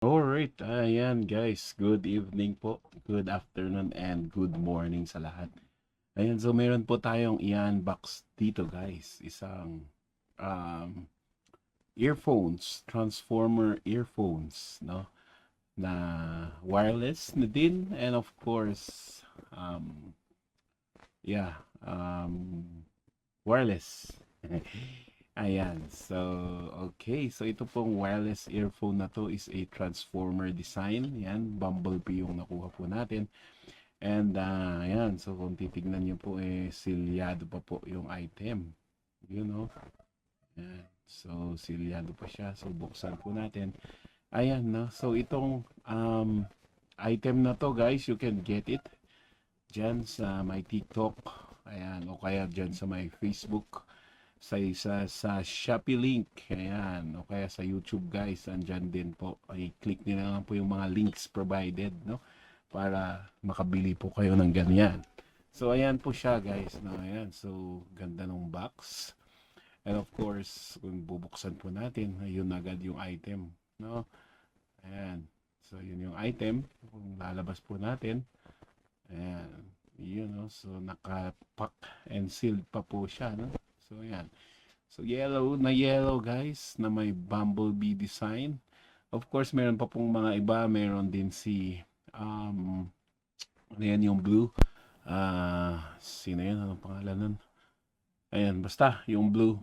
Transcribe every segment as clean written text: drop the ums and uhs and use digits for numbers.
Alright, ayan guys, good evening po, good afternoon, and good morning sa lahat. Ayan, so meron po tayong i-unbox dito guys, isang um, earphones, transformer earphones, no? Na wireless na din, and of course, yeah, wireless. Ayan, so okay, so ito pong wireless earphone na to is a transformer design. Yan, Bumblebee yung nakuha po natin. And ayan, so kung titignan niyo po silyado pa po yung item. You know. Ayan. So silyado pa siya. So buksan po natin. Ayan, no. So itong item na to, guys, you can get it diyan sa my TikTok. Ayan, o kaya diyan sa my Facebook sa Shopee link. Ayan. O kaya sa YouTube guys. Andyan din po. I-click nyo na lang po yung mga links provided. No? Para makabili po kayo ng ganyan. So ayan po siya guys. No? Ayan. So ganda ng box. And of course kung bubuksan po natin. Ayun agad yung item. No? Ayan. So yun yung item. Kung lalabas po natin. Ayan. Yun, no? So naka-pack and sealed pa po siya. No? So ayan. So yellow guys na may bumblebee design. Of course, meron pa pong mga iba. Meron din si ano yan yung blue. Sino yan? Anong pangalan nun? Ayan, basta yung blue.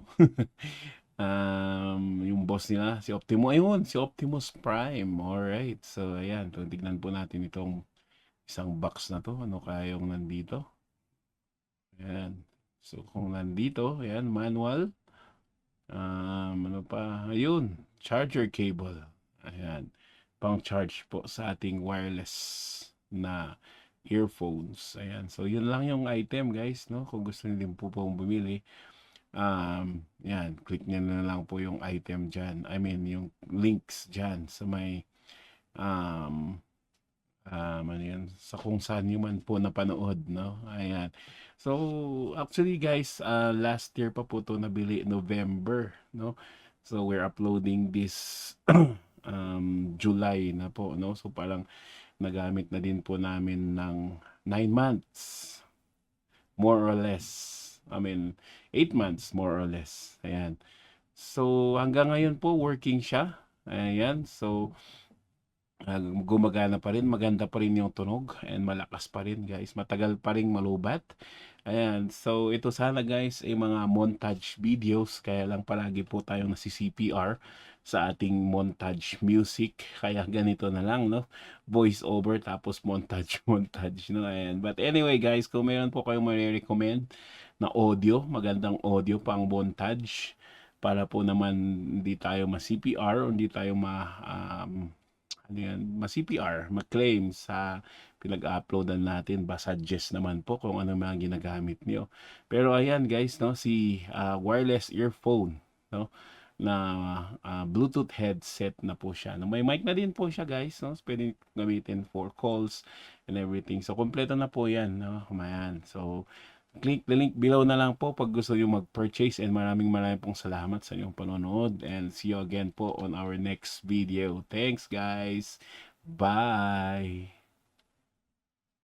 Yung boss nila, si Optimus. Ayun, si Optimus Prime. Alright. So ayan, tignan po natin itong isang box na to. Ano kaya yung nandito? Ayan. So kung nandito, ayan, manual. Ano pa? Ayun, charger cable. Ayan, pang charge po sa ating wireless na earphones. Ayan, so yun lang yung item guys, no? Kung gusto niyo din po pong bumili, yan, click nyo na lang po yung item dyan. I mean, yung links dyan sa may ano yan, sa kung saan nyo man po napanood, no? Ayan. So, actually guys, last year pa po to nabili, November, no? So, we're uploading this July na po, no? So, parang nagamit na din po namin ng 9 months, more or less. I mean, 8 months, more or less. Ayan. So, hanggang ngayon po, working siya. Ayan. So, gumagana pa rin, maganda pa rin yung tunog, and malakas pa rin guys, matagal pa rin malubat. Ayan, so ito sana guys ay mga montage videos, kaya lang palagi po tayong nasi-CPR sa ating montage music, kaya ganito na lang, no? Voice over tapos montage montage, no? Ayan. But anyway guys, kung meron po kayong ma-recommend na audio, magandang audio pang montage, para po naman hindi tayo ma-CPR o hindi tayo ano yan, ma-CPR, ma-claim sa pinag-uploadan natin. Suggest naman po kung ano mga ginagamit niyo. Pero ayan guys, no, si wireless earphone, no, na Bluetooth headset na po siya. No, may mic na din po siya guys, no, pwede gamitin for calls and everything. So kompleto na po 'yan, no. Ayan. So click the link below na lang po pag gusto nyo mag-purchase, and maraming pong salamat sa inyong panonood, and see you again po on our next video. Thanks guys. Bye.